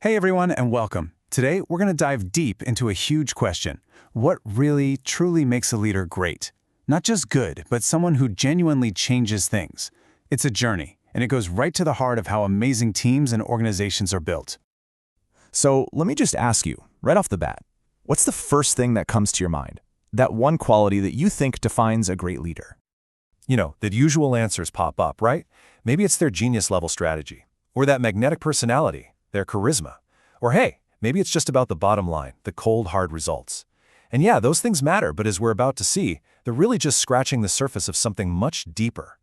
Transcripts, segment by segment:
Hey everyone, and welcome. Today, we're going to dive deep into a huge question. What really, truly makes a leader great? Not just good, but someone who genuinely changes things. It's a journey, and it goes right to the heart of how amazing teams and organizations are built. So let me just ask you, right off the bat, what's the first thing that comes to your mind? That one quality that you think defines a great leader? The usual answers pop up, right? Maybe it's their genius-level strategy, or that magnetic personality, their charisma. Or hey, maybe it's just about the bottom line, the cold, hard results. And yeah, those things matter, but as we're about to see, they're really just scratching the surface of something much deeper.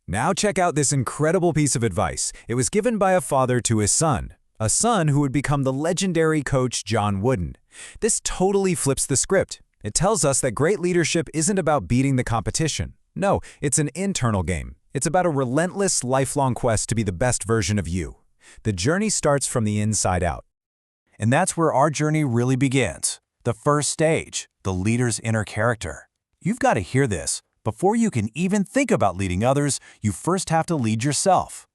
Now check out this incredible piece of advice. It was given by a father to his son, a son who would become the legendary coach John Wooden. This totally flips the script. It tells us that great leadership isn't about beating the competition. No, it's an internal game. It's about a relentless, lifelong quest to be the best version of you. The journey starts from the inside out. And that's where our journey really begins. The first stage, the leader's inner character. You've got to hear this. Before you can even think about leading others, you first have to lead yourself.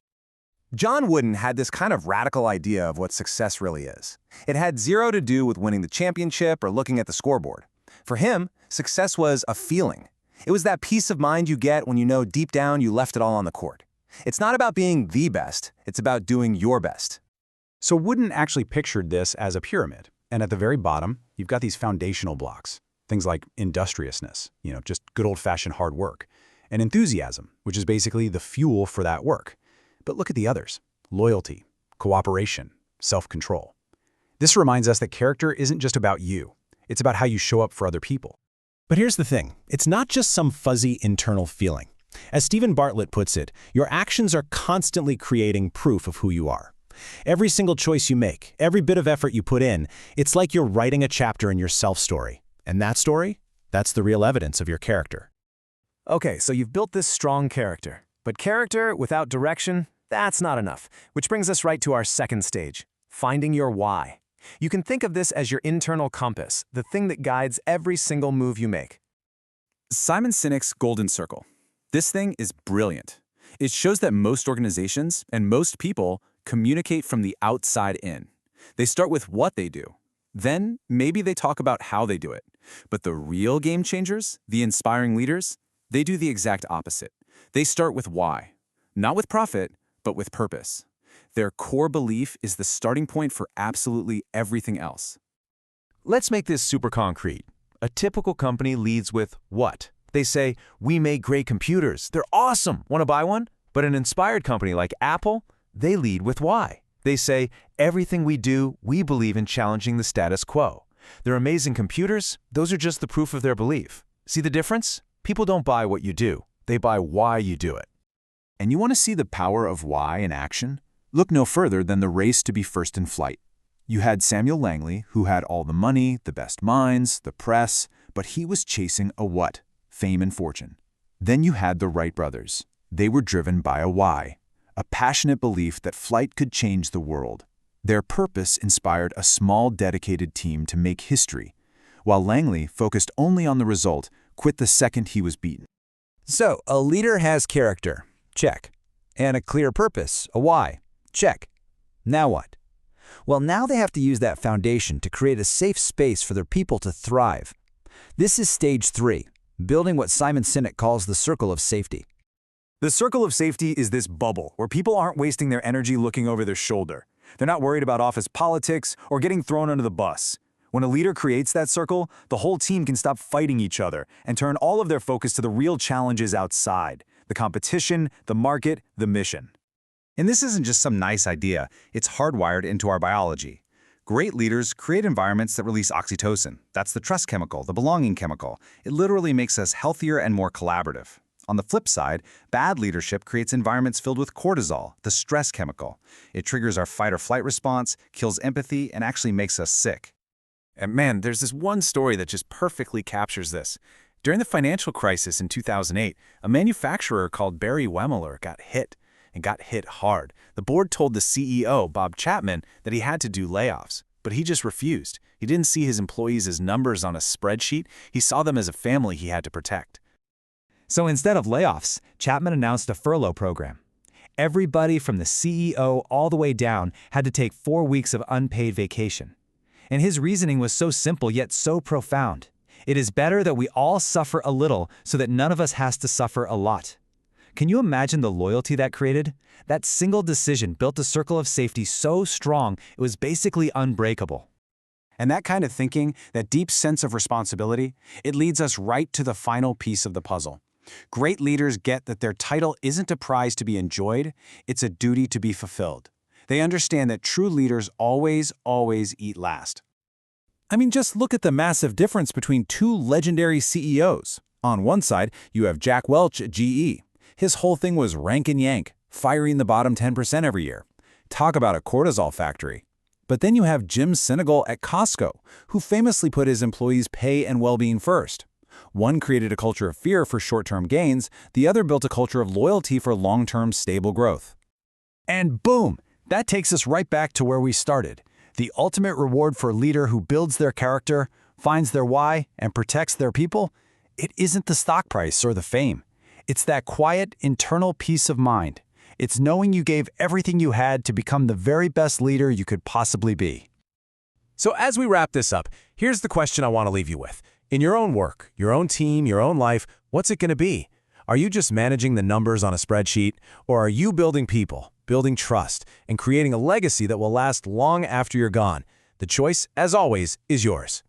John Wooden had this kind of radical idea of what success really is. It had zero to do with winning the championship or looking at the scoreboard. For him, success was a feeling. It was that peace of mind you get when you know deep down you left it all on the court. It's not about being the best, it's about doing your best. So Wooden actually pictured this as a pyramid, and at the very bottom, you've got these foundational blocks, things like industriousness, just good old-fashioned hard work, and enthusiasm, which is basically the fuel for that work. But look at the others: loyalty, cooperation, self-control. This reminds us that character isn't just about you, it's about how you show up for other people. But here's the thing, it's not just some fuzzy internal feeling. As Stephen Bartlett puts it, your actions are constantly creating proof of who you are. Every single choice you make, every bit of effort you put in, it's like you're writing a chapter in your self-story. And that story, that's the real evidence of your character. Okay, so you've built this strong character. But character without direction, that's not enough. Which brings us right to our second stage, finding your why. You can think of this as your internal compass, the thing that guides every single move you make. Simon Sinek's Golden Circle. This thing is brilliant. It shows that most organizations and most people communicate from the outside in. They start with what they do. Then maybe they talk about how they do it. But the real game changers, the inspiring leaders, they do the exact opposite. They start with why. Not with profit, but with purpose. Their core belief is the starting point for absolutely everything else. Let's make this super concrete. A typical company leads with what? They say, we make great computers. They're awesome. Want to buy one? But an inspired company like Apple, they lead with why. They say, everything we do, we believe in challenging the status quo. Their amazing computers, those are just the proof of their belief. See the difference? People don't buy what you do. They buy why you do it. And you want to see the power of why in action? Look no further than the race to be first in flight. You had Samuel Langley, who had all the money, the best minds, the press, but he was chasing a what? Fame and fortune. Then you had the Wright brothers. They were driven by a why, a passionate belief that flight could change the world. Their purpose inspired a small, dedicated team to make history, while Langley, focused only on the result, quit the second he was beaten. So, a leader has character. Check. And a clear purpose, a why. Check. Now what? Well, now they have to use that foundation to create a safe space for their people to thrive. This is stage 3, building what Simon Sinek calls the circle of safety. The circle of safety is this bubble where people aren't wasting their energy looking over their shoulder. They're not worried about office politics or getting thrown under the bus. When a leader creates that circle, the whole team can stop fighting each other and turn all of their focus to the real challenges outside: the competition, the market, the mission. And this isn't just some nice idea, it's hardwired into our biology. Great leaders create environments that release oxytocin. That's the trust chemical, the belonging chemical. It literally makes us healthier and more collaborative. On the flip side, bad leadership creates environments filled with cortisol, the stress chemical. It triggers our fight or flight response, kills empathy, and actually makes us sick. And man, there's this one story that just perfectly captures this. During the financial crisis in 2008, a manufacturer called Barry Wemmeler got hit hard. The board told the CEO, Bob Chapman, that he had to do layoffs, but he just refused. He didn't see his employees as numbers on a spreadsheet. He saw them as a family he had to protect. So instead of layoffs, Chapman announced a furlough program. Everybody from the CEO all the way down had to take 4 weeks of unpaid vacation. And his reasoning was so simple yet so profound. It is better that we all suffer a little so that none of us has to suffer a lot. Can you imagine the loyalty that created? That single decision built a circle of safety so strong it was basically unbreakable. And that kind of thinking, that deep sense of responsibility, it leads us right to the final piece of the puzzle. Great leaders get that their title isn't a prize to be enjoyed, it's a duty to be fulfilled. They understand that true leaders always eat last. I mean, just look at the massive difference between two legendary CEOs. On one side, you have Jack Welch at GE. His whole thing was rank and yank, firing the bottom 10% every year. Talk about a cortisol factory. But then you have Jim Sinegal at Costco, who famously put his employees' pay and well-being first. One created a culture of fear for short-term gains, the other built a culture of loyalty for long-term stable growth. And boom! That takes us right back to where we started. The ultimate reward for a leader who builds their character, finds their why, and protects their people, it isn't the stock price or the fame. It's that quiet, internal peace of mind. It's knowing you gave everything you had to become the very best leader you could possibly be. So as we wrap this up, here's the question I want to leave you with. In your own work, your own team, your own life, what's it going to be? Are you just managing the numbers on a spreadsheet, or are you building people, building trust, and creating a legacy that will last long after you're gone? The choice, as always, is yours.